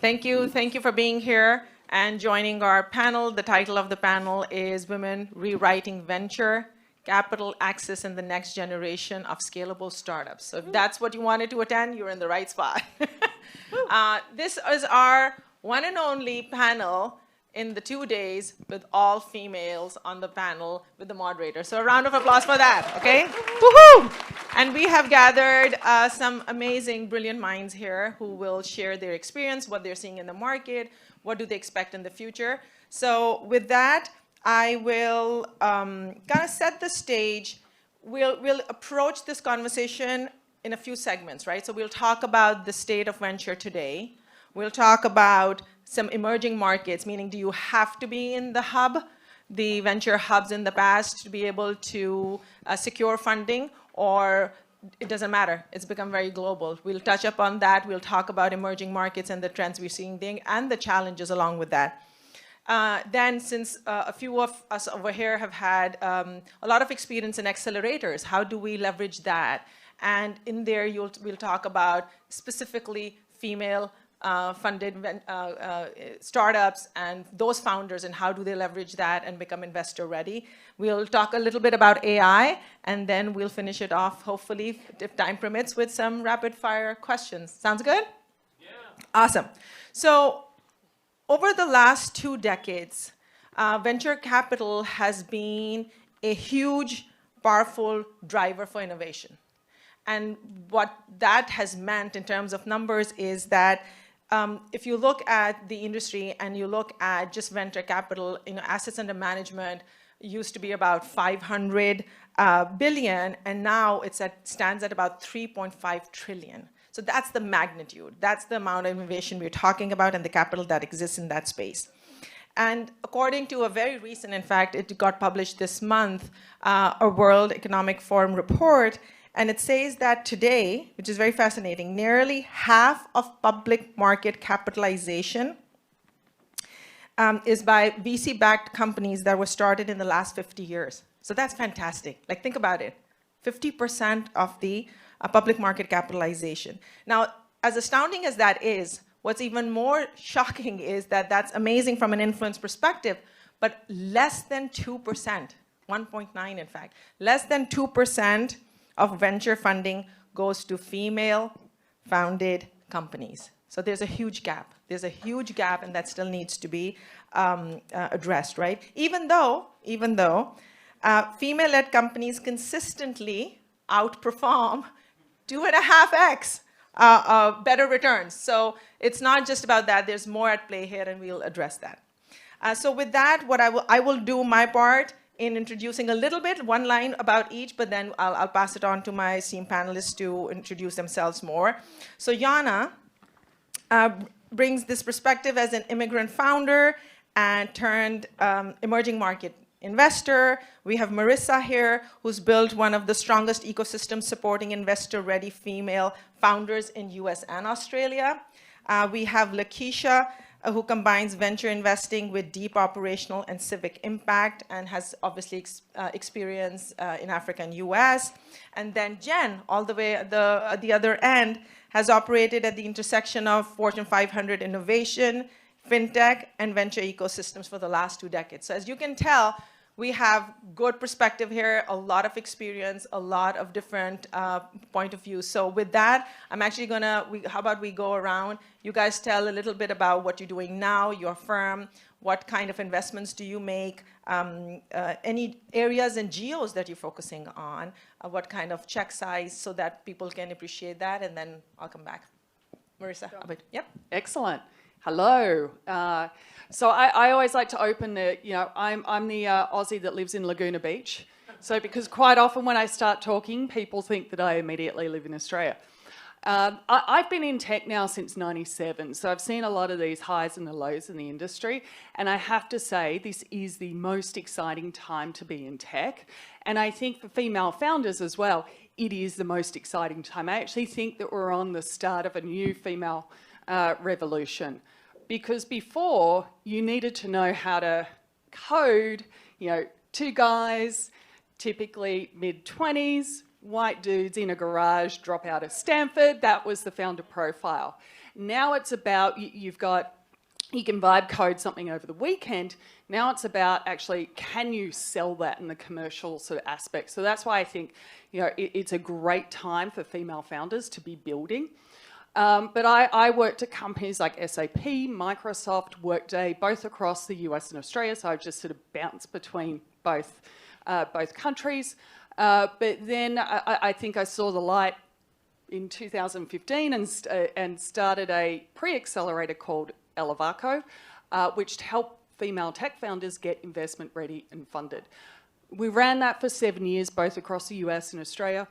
Thank you. Thank you for being here and joining our panel. The title of the panel is Women Rewriting Venture, Capital Access in the Next Generation of Scalable Startups. So if that's what you wanted to attend, you're in the right spot. This is our one and only panel in the 2 days with all females on the panel with the moderator. So a round of applause for that, okay? Woohoo! And we have gathered some amazing, brilliant minds here who will share their experience, what they're seeing in the market, what do they expect in the future. So with that, I will kind of set the stage. We'll approach this conversation in a few segments, right? So we'll talk about the state of venture today. We'll talk about some emerging markets, meaning do you have to be in the hub, the venture hubs in the past to be able to secure funding, or it doesn't matter, it's become very global. We'll touch upon that. We'll talk about emerging markets and the trends we're seeing there and the challenges along with that. Then, since a few of us over here have had a lot of experience in accelerators, how do we leverage that? And in there, we'll talk about specifically female funded startups and those founders and how do they leverage that and become investor ready. We'll talk a little bit about AI, and then we'll finish it off, hopefully, if time permits, with some rapid fire questions. Sounds good? Yeah. Awesome. So over the last 2 decades, venture capital has been a huge, powerful driver for innovation. And what that has meant in terms of numbers is that if you look at the industry and you look at just venture capital, assets under management used to be about 500 billion, and now stands at about 3.5 trillion. So that's the magnitude. That's the amount of innovation we're talking about and the capital that exists in that space. And according to a very recent, in fact, it got published this month, a World Economic Forum report, and it says that today, which is very fascinating, nearly half of public market capitalization is by VC-backed companies that were started in the last 50 years. So that's fantastic. Like, think about it. 50% of the public market capitalization. Now, as astounding as that is, what's even more shocking is that that's amazing from an influence perspective, but less than 2%, 1.9 in fact, less than 2% of venture funding goes to female-founded companies. So there's a huge gap. There's a huge gap, and that still needs to be addressed, right? Even though female-led companies consistently outperform 2.5x better returns. So it's not just about that. There's more at play here, and we'll address that. So with that, what I will do my part in introducing a little bit, one line about each, but then I'll pass it on to my esteemed panelists to introduce themselves more. So Yana brings this perspective as an immigrant founder and turned emerging market investor. We have Marisa here, who's built one of the strongest ecosystems supporting investor-ready female founders in US and Australia. We have Keisha, who combines venture investing with deep operational and civic impact and has obviously experience in Africa and US. And then Jenn, all the way at the other end, has operated at the intersection of Fortune 500 innovation, fintech, and venture ecosystems for the last 2 decades. So as you can tell, we have good perspective here, a lot of experience, a lot of different point of view. So with that, I'm actually how about we go around, you guys tell a little bit about what you're doing now, your firm, what kind of investments do you make, any areas and geos that you're focusing on, what kind of check size so that people can appreciate that, and then I'll come back. Marisa, sure. Yep. Excellent. Hello. So I always like to open the, I'm the Aussie that lives in Laguna Beach. So because quite often when I start talking, people think that I immediately live in Australia. I've been in tech now since '97, so I've seen a lot of these highs and the lows in the industry. And I have to say, this is the most exciting time to be in tech. And I think for female founders as well, it is the most exciting time. I actually think that we're on the start of a new female revolution. Because before, you needed to know how to code, 2 guys, typically mid-20s, white dudes in a garage, drop out of Stanford. That was the founder profile. Now it's about, you can vibe code something over the weekend. Now it's about actually, can you sell that in the commercial sort of aspect? So that's why I think, it's a great time for female founders to be building. But I worked at companies like SAP, Microsoft, Workday, both across the US and Australia. So I've just sort of bounced between both countries. But then I think I saw the light in 2015 and started a pre-accelerator called ALIAVIA, which helped female tech founders get investment ready and funded. We ran that for 7 years, both across the US and Australia.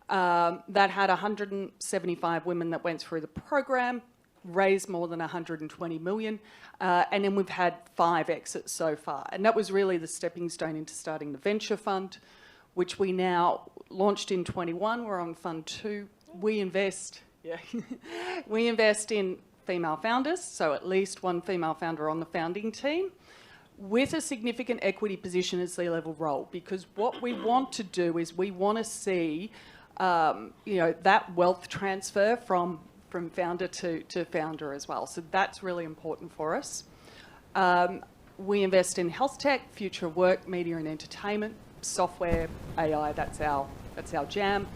That had 175 women that went through the program, raised more than 120 million, and then we've had 5 exits so far. And that was really the stepping stone into starting the venture fund, which we now launched in 21. We're on fund 2. We invest in female founders, so at least one female founder on the founding team, with a significant equity position as C-level role. Because what we want to do is we want to see, that wealth transfer from founder to founder as well. So that's really important for us. We invest in health tech, future of work, media and entertainment, software, AI. That's our jam.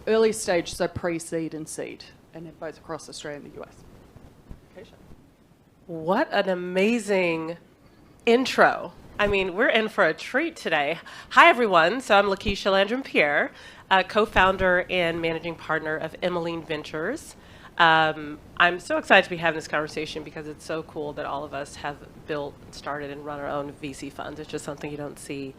Early stage, so pre-seed and seed, and then both across Australia and the US. Keisha. What an amazing intro. I mean, we're in for a treat today. Hi, everyone. So I'm Keisha Landrum Pierre, co-founder and managing partner of Emmeline Ventures. I'm so excited to be having this conversation because it's so cool that all of us have built, started, and run our own VC funds. It's just something you don't see.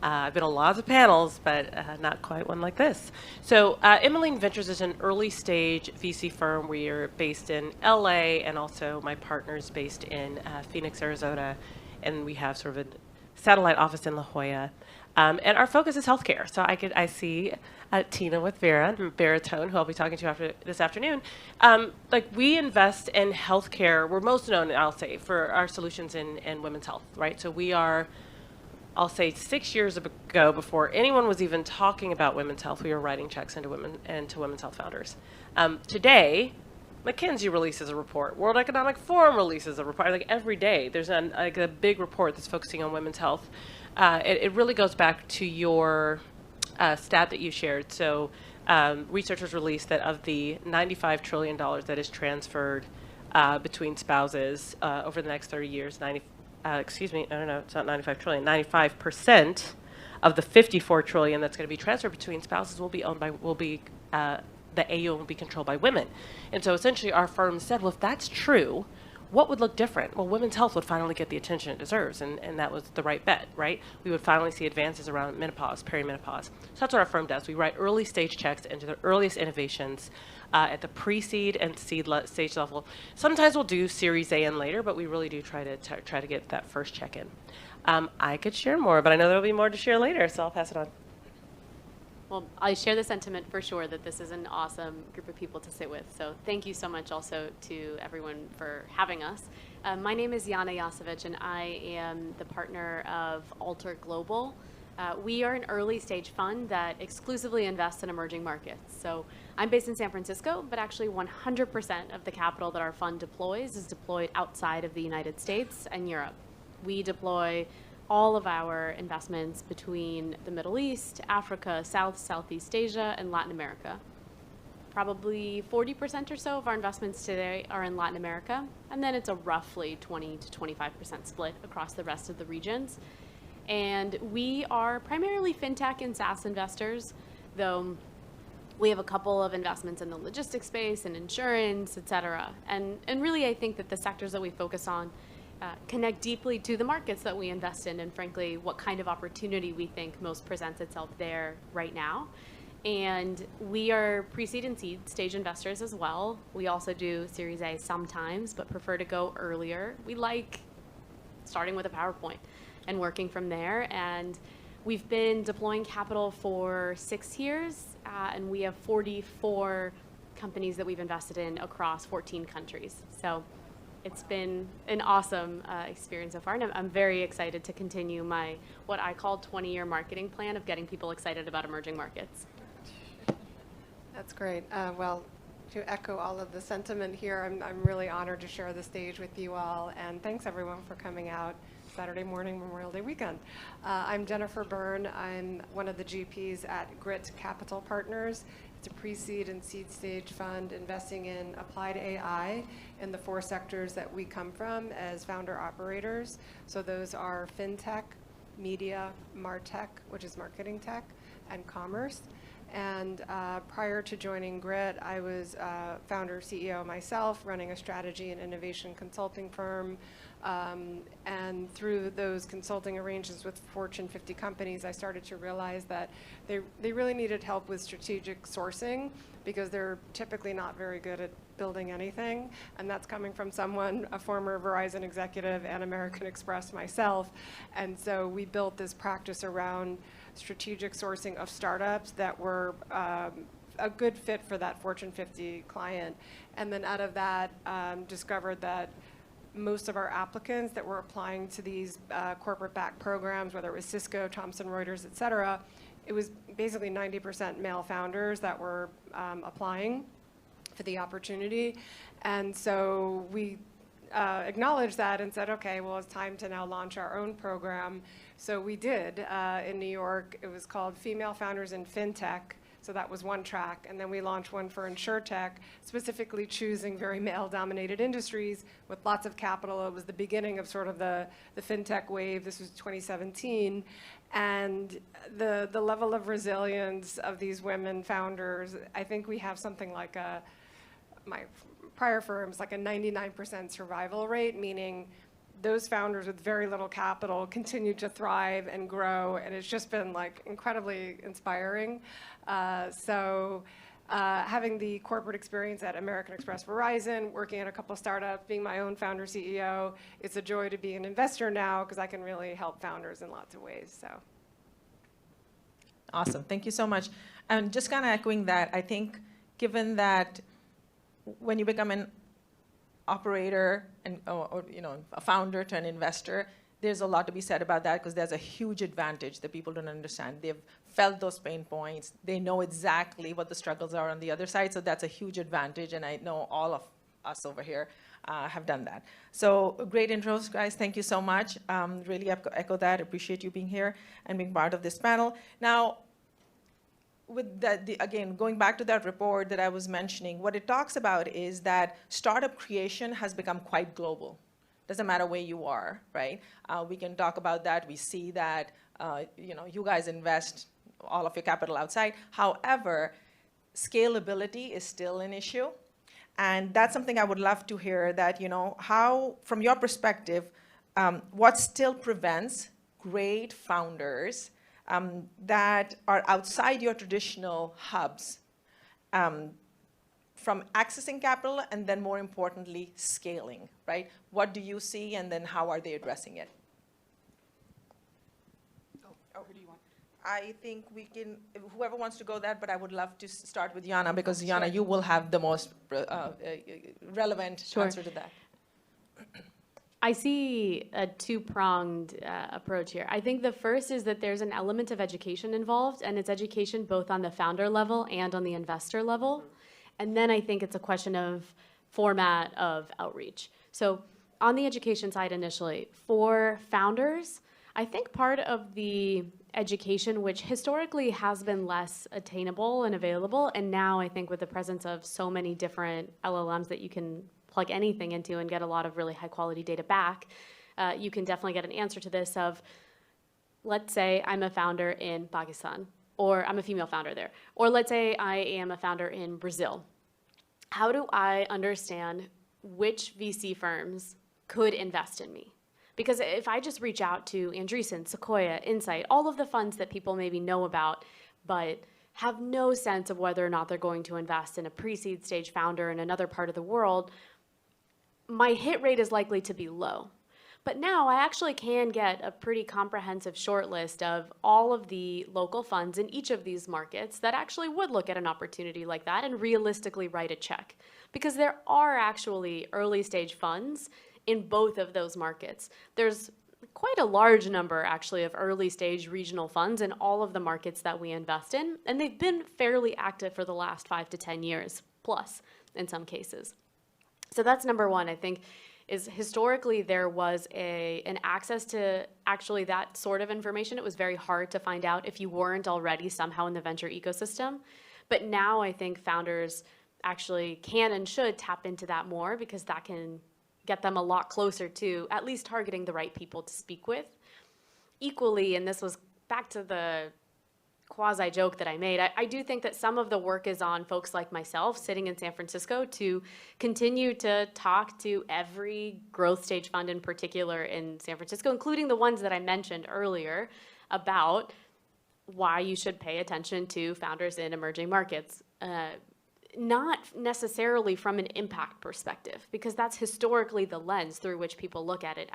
I've been on lots of panels, but not quite one like this. So Emmeline Ventures is an early stage VC firm. We're based in LA, and also my partner's based in Phoenix, Arizona, and we have sort of a satellite office in La Jolla. And our focus is healthcare. So I see Tina with Vera, Baritone, who I'll be talking to this afternoon. We invest in healthcare. We're most known, I'll say, for our solutions in women's health, right? So we are, I'll say 6 years ago, before anyone was even talking about women's health, we were writing checks into women's health founders. Today, McKinsey releases a report. World Economic Forum releases a report. Like every day, there's a big report that's focusing on women's health. It really goes back to your stat that you shared. So researchers released that of the $95 trillion that is transferred between spouses over the next 30 years, it's not 95 trillion, 95% of the 54 trillion that's going to be transferred between spouses will be the AUM will be controlled by women. And so essentially our firm said, well, if that's true, what would look different? Well, women's health would finally get the attention it deserves, and that was the right bet, right? We would finally see advances around menopause, perimenopause. So that's what our firm does. We write early stage checks into the earliest innovations at the pre-seed and seed stage level. Sometimes we'll do Series A and later, but we really do try to get that first check in. I could share more, but I know there'll be more to share later, so I'll pass it on. Well, I share the sentiment for sure that this is an awesome group of people to sit with. So thank you so much also to everyone for having us. My name is Yana, Yasevich, and I am the partner of Global. We are an early stage fund that exclusively invests in emerging markets. So I'm based in San Francisco, but actually 100% of the capital that our fund deploys is deployed outside of the United States and Europe. We deploy all of our investments between the Middle East, Africa, Southeast Asia, and Latin America. Probably 40% or so of our investments today are in Latin America, and then it's a roughly 20 to 25% split across the rest of the regions. And we are primarily fintech and SaaS investors, though we have a couple of investments in the logistics space and insurance, et cetera. And really, I think that the sectors that we focus on connect deeply to the markets that we invest in, and frankly, what kind of opportunity we think most presents itself there right now. And we are pre-seed and seed stage investors as well. We also do Series A sometimes, but prefer to go earlier. We like starting with a PowerPoint and working from there. And we've been deploying capital for 6 years, and we have 44 companies that we've invested in across 14 countries. So it's been an awesome experience so far, and I'm very excited to continue my, what I call 20-year marketing plan of getting people excited about emerging markets. That's great. Well, to echo all of the sentiment here, I'm really honored to share the stage with you all, and thanks everyone for coming out Saturday morning, Memorial Day weekend. I'm Jennifer Byrne. I'm one of the GPs at Grit Capital Partners. It's a pre-seed and seed stage fund investing in applied AI in the 4 sectors that we come from as founder operators. So those are fintech, media, martech, which is marketing tech, and commerce. And prior to joining Grit, I was founder, CEO myself, running a strategy and innovation consulting firm. And through those consulting arrangements with Fortune 50 companies, I started to realize that they really needed help with strategic sourcing because they're typically not very good at building anything. And that's coming from someone, a former Verizon executive and American Express myself. And so we built this practice around strategic sourcing of startups that were a good fit for that Fortune 50 client. And then out of that, discovered that most of our applicants that were applying to these corporate-backed programs, whether it was Cisco, Thomson Reuters, et cetera, it was basically 90% male founders that were applying for the opportunity. And so we acknowledged that and said, okay, well, it's time to now launch our own program. So we did in New York. It was called Female Founders in FinTech. So that was one track. And then we launched one for InsurTech, specifically choosing very male-dominated industries with lots of capital. It was the beginning of sort of the FinTech wave. This was 2017. And the level of resilience of these women founders, I think we have something like my prior firms, like a 99% survival rate, meaning those founders with very little capital continue to thrive and grow, and it's just been like incredibly inspiring. Having the corporate experience at American Express, Verizon, working at a couple of startups, being my own founder CEO, it's a joy to be an investor now because I can really help founders in lots of ways. So. Awesome, thank you so much. And just kind of echoing that, I think given that when you become an operator and or a founder to an investor, there's a lot to be said about that because there's a huge advantage that people don't understand. They've felt those pain points. They know exactly what the struggles are on the other side, so that's a huge advantage, and I know all of us over here have done that. So great intros, guys. Thank you so much. Really echo that. Appreciate you being here and being part of this panel. Now, with that, again, going back to that report that I was mentioning, what it talks about is that startup creation has become quite global. Doesn't matter where you are, right? We can talk about that. We see that, you guys invest all of your capital outside. However, scalability is still an issue. And that's something I would love to hear that, how, from your perspective, what still prevents great founders that are outside your traditional hubs from accessing capital and then more importantly, scaling, right? What do you see and then how are they addressing it? Who do you want? I think we can, whoever wants to go that, but I would love to start with Yana because Yana, you will have the most relevant answer to that. I see a two-pronged approach here. I think the first is that there's an element of education involved, and it's education both on the founder level and on the investor level. And then I think it's a question of format of outreach. So on the education side initially, for founders, I think part of the education, which historically has been less attainable and available, and now I think with the presence of so many different LLMs that you can plug anything into and get a lot of really high quality data back, you can definitely get an answer to this of, let's say I'm a founder in Pakistan, or I'm a female founder there, or let's say I am a founder in Brazil. How do I understand which VC firms could invest in me? Because if I just reach out to Andreessen, Sequoia, Insight, all of the funds that people maybe know about, but have no sense of whether or not they're going to invest in a pre-seed stage founder in another part of the world, my hit rate is likely to be low. But now I actually can get a pretty comprehensive short list of all of the local funds in each of these markets that actually would look at an opportunity like that and realistically write a check. Because there are actually early stage funds in both of those markets. There's quite a large number, actually, of early stage regional funds in all of the markets that we invest in. And they've been fairly active for the last 5 to 10 years plus in some cases. So that's number one, I think, is historically there was an access to actually that sort of information. It was very hard to find out if you weren't already somehow in the venture ecosystem. But now I think founders actually can and should tap into that more, because that can get them a lot closer to at least targeting the right people to speak with. Equally, and this was back to the quasi-joke that I made, I do think that some of the work is on folks like myself sitting in San Francisco to continue to talk to every growth stage fund in particular in San Francisco, including the ones that I mentioned earlier, about why you should pay attention to founders in emerging markets. Not necessarily from an impact perspective, because that's historically the lens through which people look at it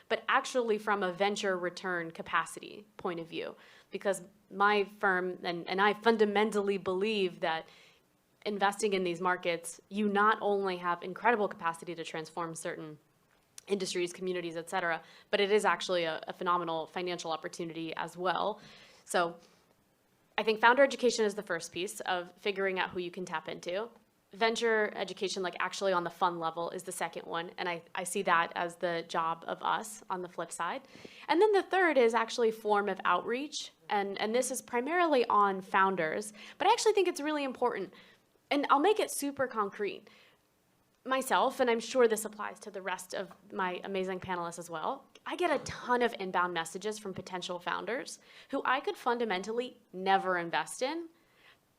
but actually from a venture return capacity point of view. Because my firm, and I fundamentally believe that investing in these markets, you not only have incredible capacity to transform certain industries, communities, et cetera, but it is actually a phenomenal financial opportunity as well. So I think founder education is the first piece of figuring out who you can tap into. Venture education, like actually on the fund level, is the second one, and I see that as the job of us on the flip side. And then the third is actually form of outreach, and this is primarily on founders, but I actually think it's really important, and I'll make it super concrete. Myself, and I'm sure this applies to the rest of my amazing panelists as well, I get a ton of inbound messages from potential founders who I could fundamentally never invest in,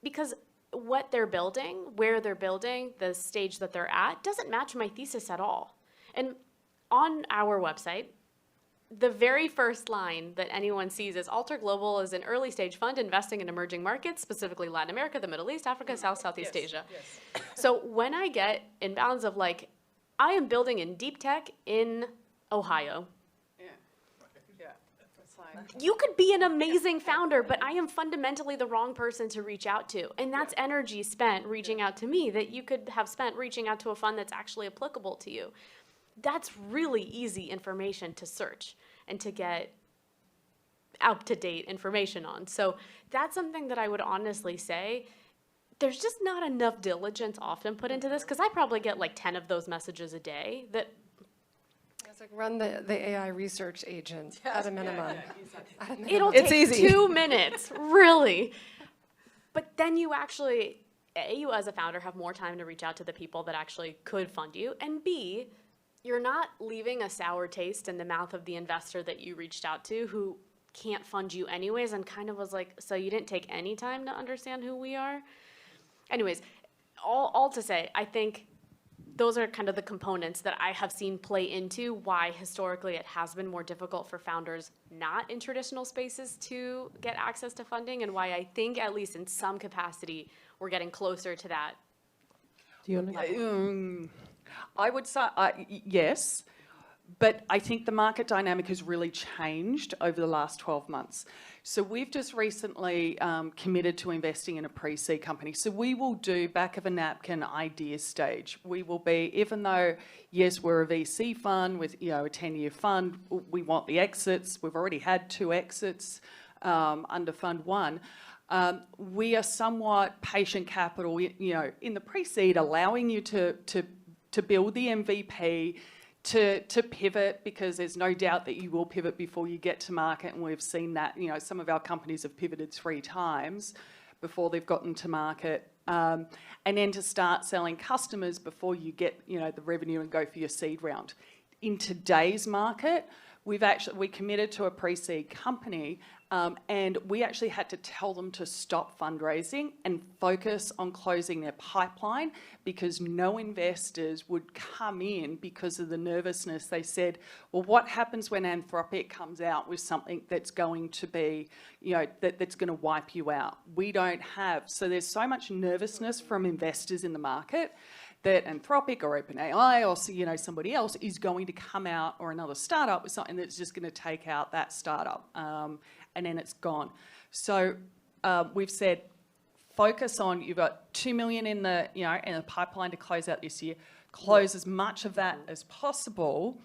because what they're building, where they're building, the stage that they're at, doesn't match my thesis at all. And on our website, the very first line that anyone sees is Alter Global is an early stage fund investing in emerging markets, specifically Latin America, the Middle East, Africa, Southeast Asia. Yes. So when I get inbounds of like, I am building in deep tech in Ohio. You could be an amazing founder, but I am fundamentally the wrong person to reach out to. And that's energy spent reaching out to me that you could have spent reaching out to a fund that's actually applicable to you. That's really easy information to search and to get up-to-date information on. So that's something that I would honestly say, there's just not enough diligence often put into this, because I probably get like 10 of those messages a day that It's like run the AI research agent at a minimum. It'll take 2 minutes, really. But then you actually, A, you as a founder have more time to reach out to the people that actually could fund you, and B, you're not leaving a sour taste in the mouth of the investor that you reached out to who can't fund you anyways and kind of was like, so you didn't take any time to understand who we are? Anyways, all to say, I think those are kind of the components that I have seen play into why historically it has been more difficult for founders not in traditional spaces to get access to funding, and why I think, at least in some capacity, we're getting closer to that. Do you want to? I would say yes, but I think the market dynamic has really changed over the last 12 months. So we've just recently committed to investing in a pre-seed company. So we will do back of a napkin idea stage. We will be, even though, yes, we're a VC fund with a 10-year fund, we want the exits. We've already had 2 exits under Fund 1. We are somewhat patient capital, in the pre-seed, allowing you to build the MVP, to pivot, because there's no doubt that you will pivot before you get to market, and we've seen that. Some of our companies have pivoted 3 times before they've gotten to market, and then to start selling customers before you get the revenue and go for your seed round. In today's market, we committed to a pre-seed company, and we actually had to tell them to stop fundraising and focus on closing their pipeline, because no investors would come in because of the nervousness. They said, well, what happens when Anthropic comes out with something that's going to be, that's going to wipe you out? We don't have. So there's so much nervousness from investors in the market that Anthropic or OpenAI or somebody else is going to come out, or another startup with something that's just going to take out that startup, and then it's gone. So we've said, focus on, you've got $2 million in the pipeline to close out this year. Close as much of that as possible,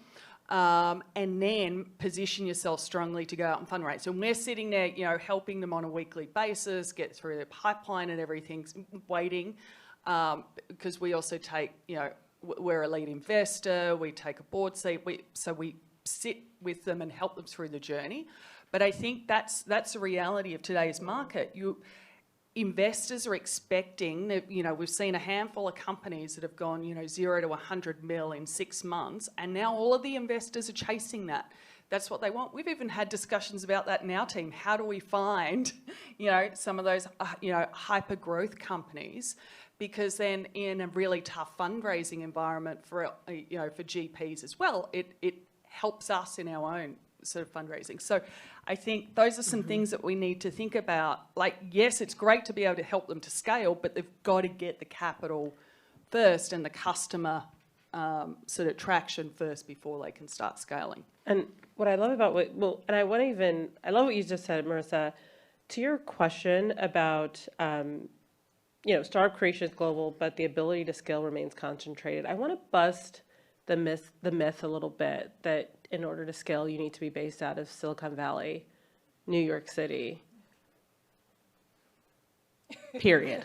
and then position yourself strongly to go out and fundraise. So we're sitting there, you know, helping them on a weekly basis, get through their pipeline and everything's waiting, because we also take, you know, we're a lead investor, we take a board seat, so we sit with them and help them through the journey. But I think that's the reality of today's market. Investors are expecting that, you know, we've seen a handful of companies that have gone, you know, 0 to 100 mil in 6 months, and now all of the investors are chasing that. That's what they want. We've even had discussions about that in our team. How do we find, you know, some of those, you know, hyper growth companies? Because then in a really tough fundraising environment for, you know, for GPs as well, it helps us in our own sort of fundraising. So I think those are some things that we need to think about. Like, yes, it's great to be able to help them to scale, but they've got to get the capital first and the customer sort of traction first before they can start scaling. And what I love about I love what you just said, Marisa, to your question about, you know, startup creation is global, but the ability to scale remains concentrated. I want to bust the myth a little bit that in order to scale, you need to be based out of Silicon Valley, New York City, period.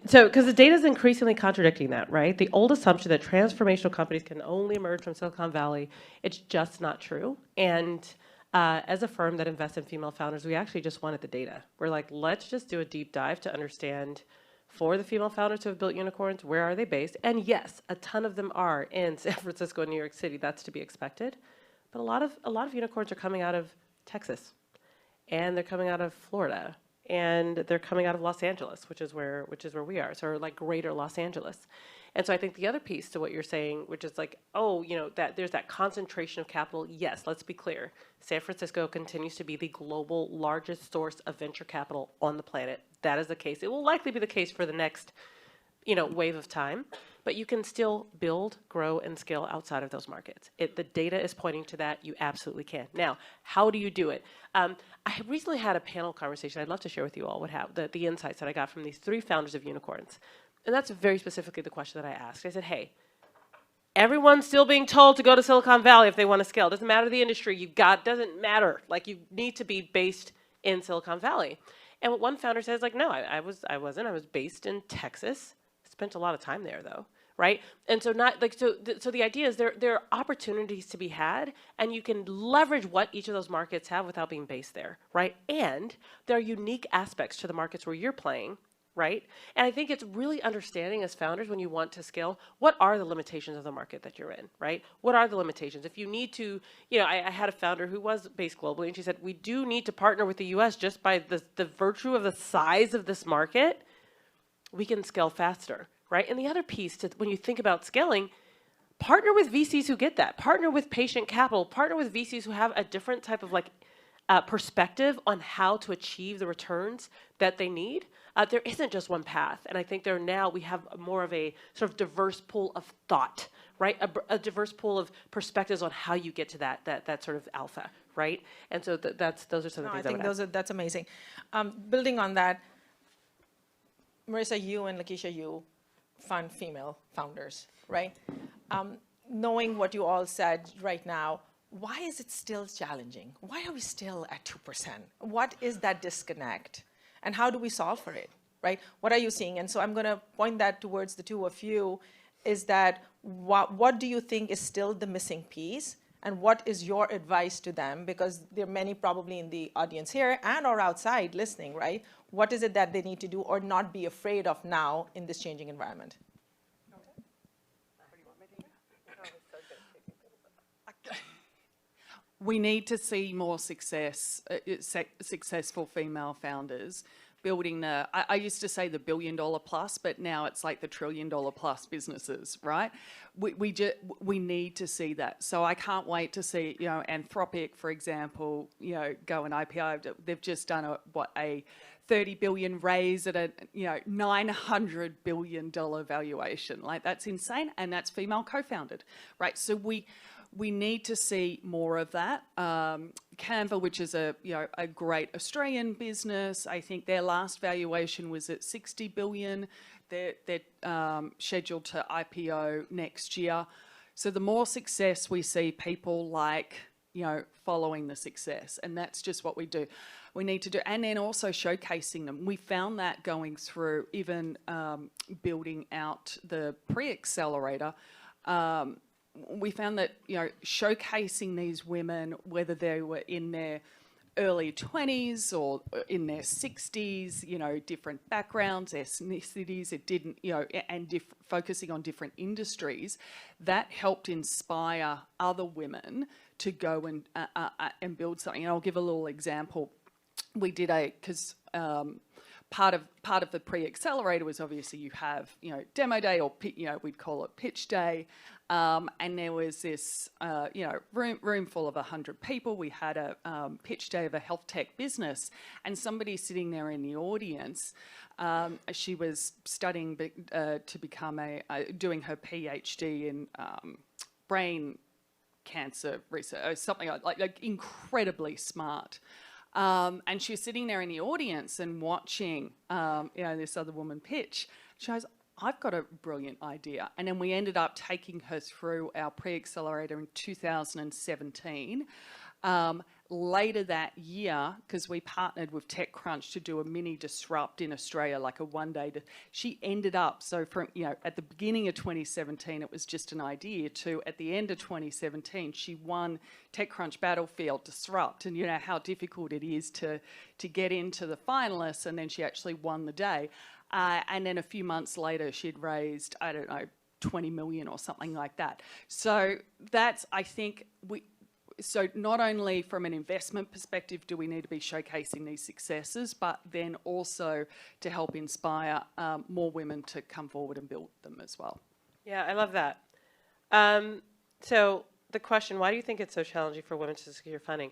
So, because the data is increasingly contradicting that, right? The old assumption that transformational companies can only emerge from Silicon Valley, it's just not true. And as a firm that invests in female founders, we actually just wanted the data. We're like, let's just do a deep dive to understand, for the female founders who have built unicorns, where are they based? And yes, a ton of them are in San Francisco and New York City. That's to be expected. But a lot of unicorns are coming out of Texas, and they're coming out of Florida, and they're coming out of Los Angeles, which is where we are. So like greater Los Angeles. And so I think the other piece to what you're saying, which is like, oh, you know, that there's that concentration of capital. Yes, let's be clear. San Francisco continues to be the global largest source of venture capital on the planet. That is the case. It will likely be the case for the next, you know, wave of time. But you can still build, grow, and scale outside of those markets. The data is pointing to that. You absolutely can. Now, how do you do it? I recently had a panel conversation. I'd love to share with you all what the insights that I got from these 3 founders of unicorns. And that's very specifically the question that I asked. I said, hey, everyone's still being told to go to Silicon Valley if they want to scale. Doesn't matter the industry doesn't matter. Like, you need to be based in Silicon Valley. And what one founder says, like, no, I wasn't. I was based in Texas. Spent a lot of time there, though, right? And so so the idea is there are opportunities to be had, and you can leverage what each of those markets have without being based there, right? And there are unique aspects to the markets where you're playing, right? And I think it's really understanding as founders, when you want to scale, what are the limitations of the market that you're in, right? What are the limitations? If you need to, you know, I had a founder who was based globally, and she said, we do need to partner with the US just by the virtue of the size of this market. We can scale faster, right? And the other piece, when you think about scaling, partner with VCs who get that. Partner with patient capital. Partner with VCs who have a different type of perspective on how to achieve the returns that they need. There isn't just one path. And I think we have more of a sort of diverse pool of thought, right? A diverse pool of perspectives on how you get to that sort of alpha, right? And so those are some of the things I think that's amazing. Building on that, Marisa, you and Keisha, you fund female founders, right? Knowing what you all said right now, why is it still challenging? Why are we still at 2%? What is that disconnect? And how do we solve for it, right? What are you seeing? And so I'm going to point that towards the two of you, is that what do you think is still the missing piece? And what is your advice to them? Because there are many probably in the audience here and or outside listening, right? What is it that they need to do or not be afraid of now in this changing environment? We need to see more successful female founders building I used to say the $1 billion plus, but now it's like the $1 trillion plus businesses, right? We need to see that. So I can't wait to see, you know, Anthropic, for example, you know, go and IPO. They've just done a $30 billion raise at a, you know, $900 billion valuation. Like, that's insane, and that's female co-founded, right? So we need to see more of that. Canva, which is a great Australian business, I think their last valuation was at $60 billion. They're scheduled to IPO next year. So the more success we see, people like, following the success. And that's just what we do. We need to do, and then also showcasing them. We found that going through even building out the pre-accelerator. We found that, showcasing these women, whether they were in their early 20s or in their 60s, different backgrounds, ethnicities, it didn't, and focusing on different industries, that helped inspire other women to go and build something. And I'll give a little example. We did because part of the pre-accelerator was obviously you have, demo day or, we'd call it pitch day. And there was this, room full of 100 people. We had a pitch day of a health tech business, and somebody sitting there in the audience, she was studying to become doing her PhD in brain cancer research, something like incredibly smart. And she was sitting there in the audience and watching, this other woman pitch. She goes, I've got a brilliant idea. And then we ended up taking her through our pre-accelerator in 2017. Later that year, because we partnered with TechCrunch to do a mini disrupt in Australia, like a one-day, she ended up, so from, at the beginning of 2017, it was just an idea, to at the end of 2017, she won TechCrunch Battlefield Disrupt, and you know how difficult it is to get into the finalists, and then she actually won the day. And then a few months later, she'd raised, 20 million or something like that. So that's, I think, so not only from an investment perspective do we need to be showcasing these successes, but then also to help inspire more women to come forward and build them as well. Yeah, I love that. So the question, why do you think it's so challenging for women to secure funding?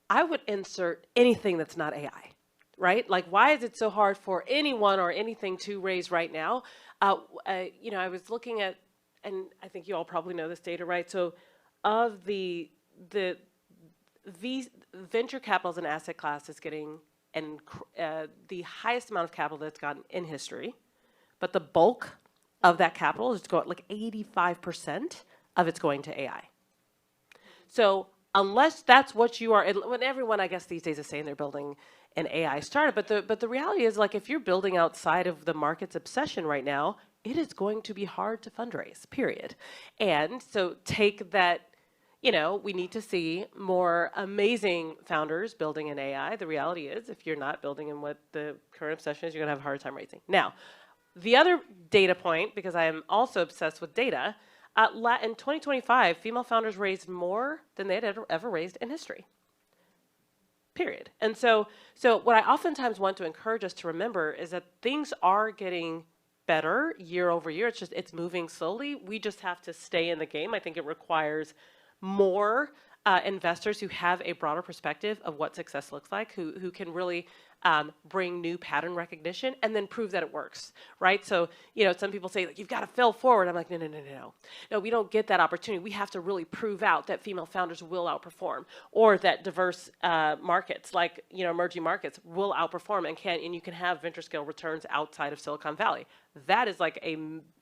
I would insert anything that's not AI, right? Like, why is it so hard for anyone or anything to raise right now? I was looking at, and I think you all probably know this data, right? So of the venture capital as an asset class is getting the highest amount of capital that's gotten in history, but the bulk of that capital is going, like 85% of it's going to AI. So unless that's what you are, when everyone, I guess these days is saying they're building an AI startup, but the reality is, like, if you're building outside of the market's obsession right now, it is going to be hard to fundraise, period. And so take that. We need to see more amazing founders building in AI. The reality is, if you're not building in what the current obsession is, you're going to have a hard time raising. Now, the other data point, because I am also obsessed with data, in 2025, female founders raised more than they had ever raised in history, period. And so what I oftentimes want to encourage us to remember is that things are getting better year over year. It's moving slowly. We just have to stay in the game. I think it requires more investors who have a broader perspective of what success looks like, who can really bring new pattern recognition and then prove that it works, right? So, some people say, like, you've got to fail forward. I'm like, no, we don't get that opportunity. We have to really prove out that female founders will outperform, or that diverse markets, like, emerging markets, will outperform and you can have venture scale returns outside of Silicon Valley. That is like a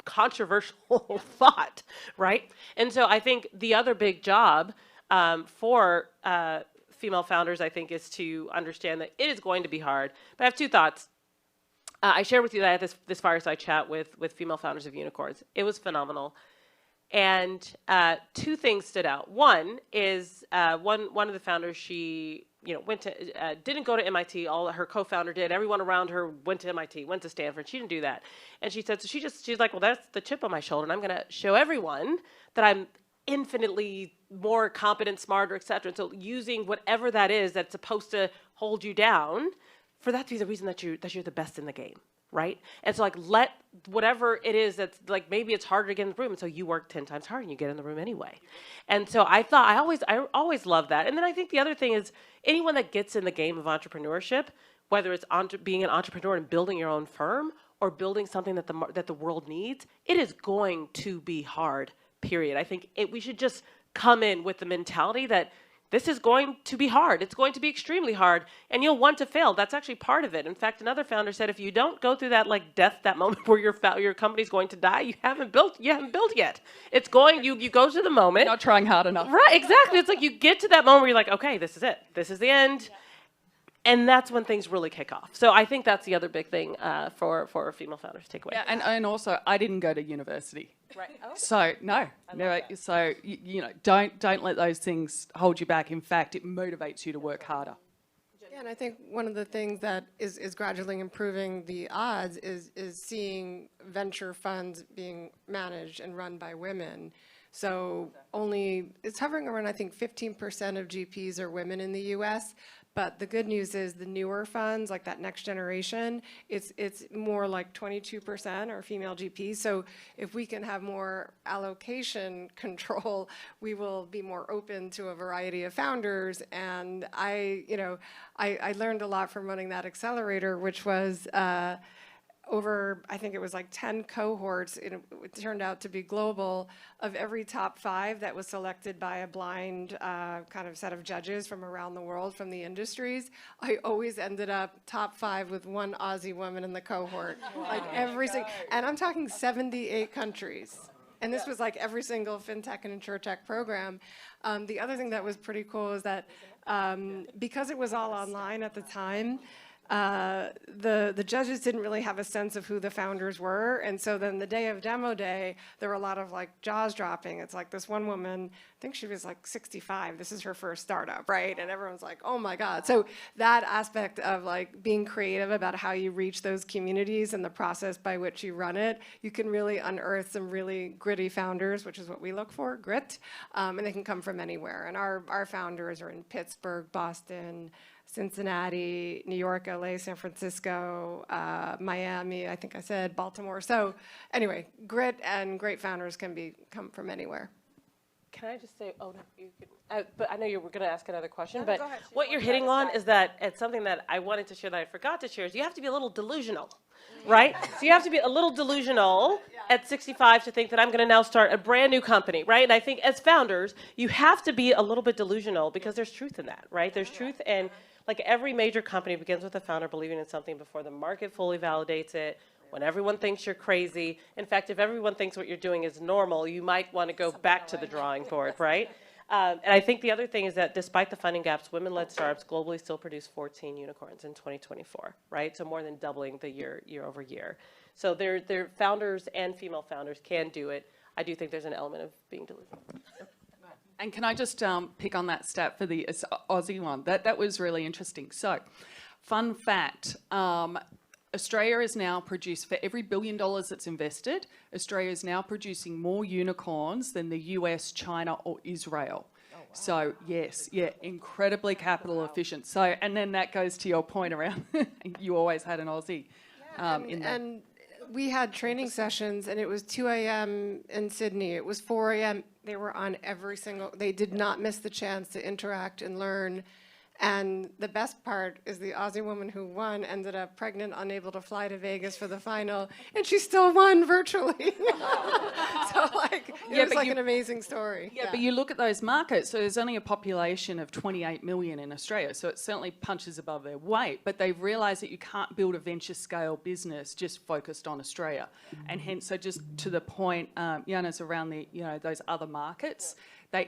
controversial thought, right? And so I think the other big job for female founders, I think, is to understand that it is going to be hard. But I have two thoughts. I shared with you that I had this fireside chat with female founders of unicorns. It was phenomenal. And two things stood out. One is one of the founders, she went to didn't go to MIT. All her co-founder did. Everyone around her went to MIT, went to Stanford. She didn't do that. And she said, so she's like, well, that's the chip on my shoulder, and I'm going to show everyone that I'm infinitely more competent, smarter, et cetera. And so using whatever that is that's supposed to hold you down, for that to be the reason that you're the best in the game, right? And so, like, let whatever it is that's, like, maybe it's harder to get in the room, and so you work 10 times harder and you get in the room anyway. And so I always love that. And then I think the other thing is, anyone that gets in the game of entrepreneurship, whether it's being an entrepreneur and building your own firm or building something that the world needs, it is going to be hard, period. I think we should just come in with the mentality that this is going to be hard. It's going to be extremely hard, and you'll want to fail. That's actually part of it. In fact, another founder said, if you don't go through that like death, that moment where your company's going to die, you haven't built yet. It's going, you go to the moment. Not trying hard enough. Right, exactly. It's like you get to that moment where you're like, okay, this is it. This is the end. And that's when things really kick off. So I think that's the other big thing for female founders to take away. Yeah, and also, I didn't go to university. Right. Oh. So no. So you know, don't let those things hold you back. In fact, it motivates you to work harder. Yeah, and I think one of the things that is gradually improving the odds is seeing venture funds being managed and run by women. So it's hovering around, I think, 15% of GPs are women in the U.S., but the good news is the newer funds, like that next generation, it's more like 22% are female GPs. So if we can have more allocation control, we will be more open to a variety of founders. And I learned a lot from running that accelerator, which was over, I think it was like 10 cohorts, it turned out to be global, of every top 5 that was selected by a blind kind of set of judges from around the world, from the industries. I always ended up top 5 with one Aussie woman in the cohort. Like every single, and I'm talking 78 countries. And this was like every single fintech and insurtech program. The other thing that was pretty cool is that because it was all online at the time, the judges didn't really have a sense of who the founders were, and so then the day of demo day, there were a lot of like jaws dropping. It's like this one woman, I think she was like 65, this is her first startup, right? And everyone's like, oh my God. So that aspect of like being creative about how you reach those communities and the process by which you run it, you can really unearth some really gritty founders, which is what we look for, grit, and they can come from anywhere. And our founders are in Pittsburgh, Boston, Cincinnati, New York, LA, San Francisco, Miami, I think I said, Baltimore. So anyway, grit and great founders can come from anywhere. Can I just say, oh, no, you could, but I know you were going to ask another question, but what you're hitting on is that it's something that I wanted to share that I forgot to share is you have to be a little delusional, right? So you have to be a little delusional at 65 to think that I'm going to now start a brand new company, right? And I think as founders, you have to be a little bit delusional because there's truth in that, right? There's truth, and like every major company begins with the founder believing in something before the market fully validates it, when everyone thinks you're crazy. In fact, if everyone thinks what you're doing is normal, you might want to go back to the drawing board, right? And I think the other thing is that despite the funding gaps, women-led startups globally still produce 14 unicorns in 2024, right? So more than doubling the year over year. So their founders and female founders can do it. I do think there's an element of being delusional. And can I just pick on that stat for the Aussie one? That was really interesting. So, fun fact, Australia is now for every $1 billion that's invested, Australia is now producing more unicorns than the US, China, or Israel. Oh, wow. So, yes, yeah, incredibly capital efficient. So, and then that goes to your point around you always had an Aussie in there. And we had training sessions, and it was 2 a.m. in Sydney. It was 4 a.m. They were on they did not miss the chance to interact and learn. And the best part is the Aussie woman who won ended up pregnant, unable to fly to Vegas for the final, and she still won virtually. So like, it was like an amazing story. Yeah, but you look at those markets, so there's only a population of 28 million in Australia, so it certainly punches above their weight, but they've realised that you can't build a venture scale business just focused on Australia. And hence, so just to the point, Yana's around those other markets, they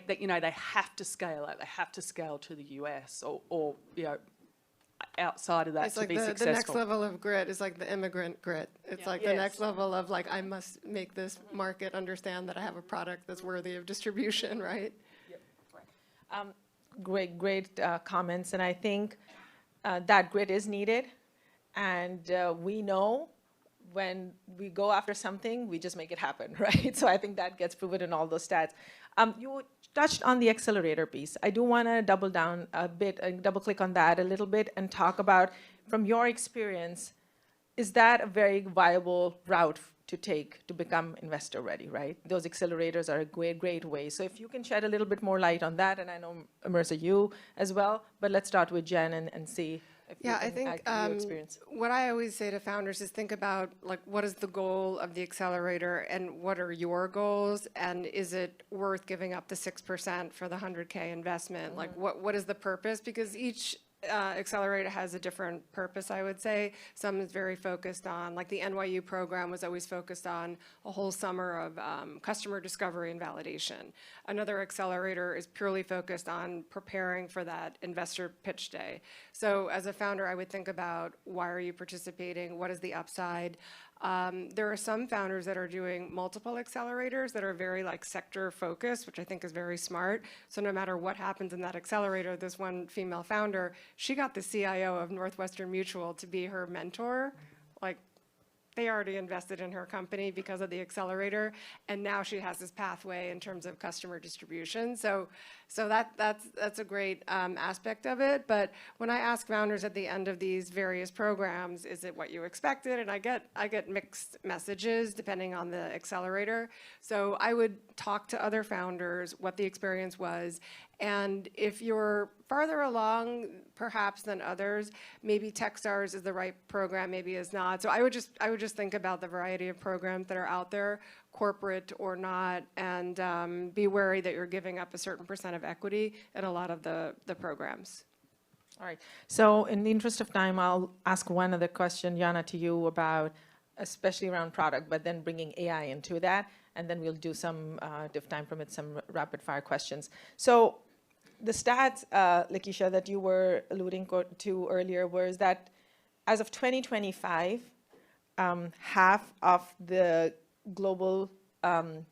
have to scale out. They have to scale to the US or outside of that it's to like be successful. The next level of grit is like the immigrant grit. It's like the next level of like, I must make this market understand that I have a product that's worthy of distribution, right? Yep. Great comments, and I think that grit is needed, and we know when we go after something, we just make it happen, right? So I think that gets proven in all those stats. You touched on the accelerator piece. I do want to double down a bit, double click on that a little bit and talk about, from your experience, is that a very viable route to take to become investor ready, right? Those accelerators are a great way. So if you can shed a little bit more light on that, and I know, Marisa, you as well, but let's start with Jenn and see. if Yeah, you I can think add your experience. what I always say to founders is think about like what is the goal of the accelerator and what are your goals, and is it worth giving up the 6% for the 100K investment? Like what is the purpose? Because each accelerator has a different purpose, I would say. Some is very focused on, like the NYU program was always focused on a whole summer of customer discovery and validation. Another accelerator is purely focused on preparing for that investor pitch day. So as a founder, I would think about why are you participating? What is the upside? There are some founders that are doing multiple accelerators that are very like sector focused, which I think is very smart. So no matter what happens in that accelerator, this one female founder, she got the CIO of Northwestern Mutual to be her mentor. Like, they already invested in her company because of the accelerator, and now she has this pathway in terms of customer distribution. So that's a great aspect of it. But when I ask founders at the end of these various programs, is it what you expected? And I get mixed messages depending on the accelerator. So I would talk to other founders what the experience was, and if you're farther along perhaps than others, maybe Techstars is the right program, maybe is not. So I would just think about the variety of programs that are out there, corporate or not, and be wary that you're giving up a certain percent of equity in a lot of the programs. All right. So in the interest of time, I'll ask one other question, Yana, to you about, especially around product, but then bringing AI into that, and then we'll do some, if time permits, some rapid fire questions. So the stats, Keisha, that you were alluding to earlier was that as of 2025, half of the global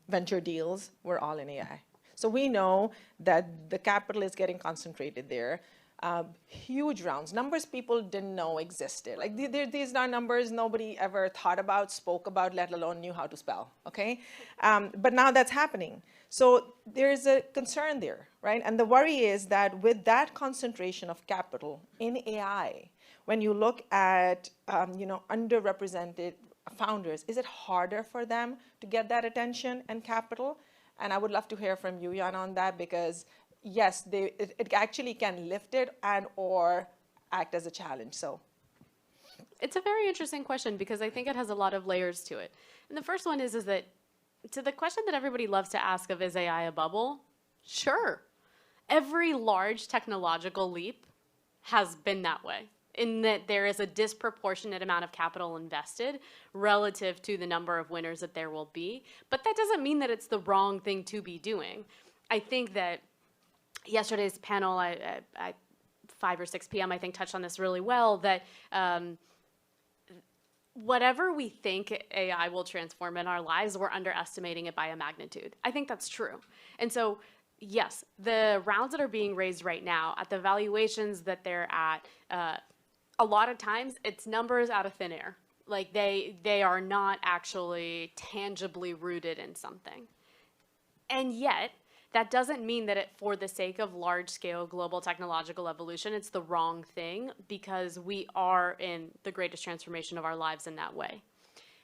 venture deals were all in AI. So we know that the capital is getting concentrated there. Huge rounds, numbers people didn't know existed. Like these are numbers nobody ever thought about, spoke about, let alone knew how to spell, okay? But now that's happening. So there's a concern there, right? And the worry is that with that concentration of capital in AI, when you look at underrepresented founders, is it harder for them to get that attention and capital? And I would love to hear from you, Yana, on that, because yes, it actually can lift it and or act as a challenge. So it's a very interesting question because I think it has a lot of layers to it. And the first one is that to the question that everybody loves to ask of, is AI a bubble? Sure. Every large technological leap has been that way, in that there is a disproportionate amount of capital invested relative to the number of winners that there will be. But that doesn't mean that it's the wrong thing to be doing. I think that yesterday's panel at 5 or 6 p.m., I think, touched on this really well, that whatever we think AI will transform in our lives, we're underestimating it by a magnitude. I think that's true. And so, yes, the rounds that are being raised right now, at the valuations that they're at, a lot of times it's numbers out of thin air. Like they are not actually tangibly rooted in something. And yet, that doesn't mean that for the sake of large-scale global technological evolution, it's the wrong thing, because we are in the greatest transformation of our lives in that way.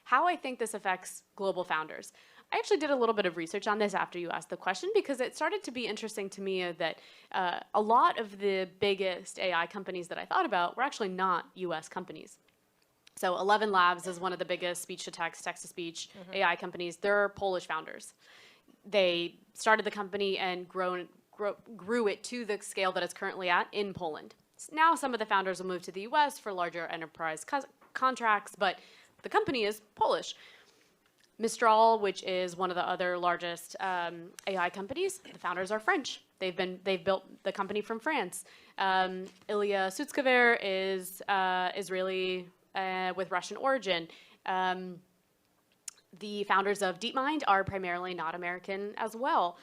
How I think this affects global founders. I actually did a little bit of research on this after you asked the question, because it started to be interesting to me that a lot of the biggest AI companies that I thought about were actually not US companies. So 11 Labs is one of the biggest speech-to-text, text-to-speech AI companies. They're Polish founders. They started the company and grew it to the scale that it's currently at in Poland. Now some of the founders will move to the US for larger enterprise contracts, but the company is Polish. Mistral, which is one of the other largest AI companies, the founders are French. They've built the company from France. Ilya Sutskever is Israeli with Russian origin. The founders of DeepMind are primarily not American as well.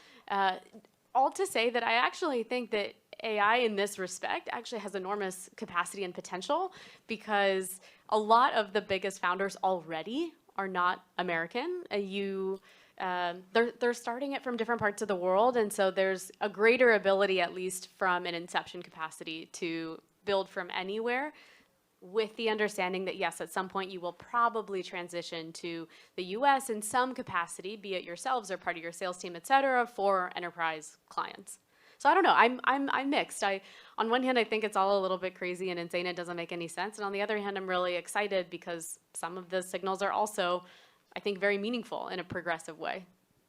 All to say that I actually think that AI in this respect actually has enormous capacity and potential, because a lot of the biggest founders already are not American. They're starting it from different parts of the world, and so there's a greater ability, at least from an inception capacity, to build from anywhere, with the understanding that, yes, at some point you will probably transition to the US in some capacity, be it yourselves or part of your sales team, et cetera, for enterprise clients. So I don't know. I'm mixed. On one hand, I think it's all a little bit crazy and insane. It doesn't make any sense. And on the other hand, I'm really excited because some of the signals are also, I think, very meaningful in a progressive way.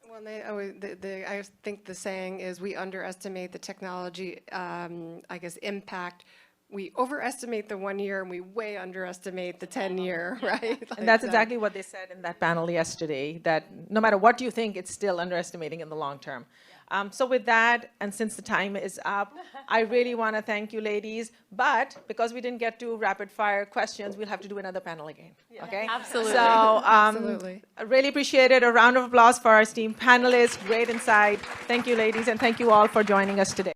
Well, I think the saying is we underestimate the technology, I guess, impact. We overestimate the 1 year and we way underestimate the 10-year, right? And that's exactly what they said in that panel yesterday, that no matter what you think, it's still underestimating in the long term. So with that, and since the time is up, I really want to thank you, ladies. But because we didn't get to rapid fire questions, we'll have to do another panel again. Okay? Absolutely. So Absolutely. I really appreciate it. A round of applause for our esteemed panelists. Great insight. Thank you, ladies, and thank you all for joining us today.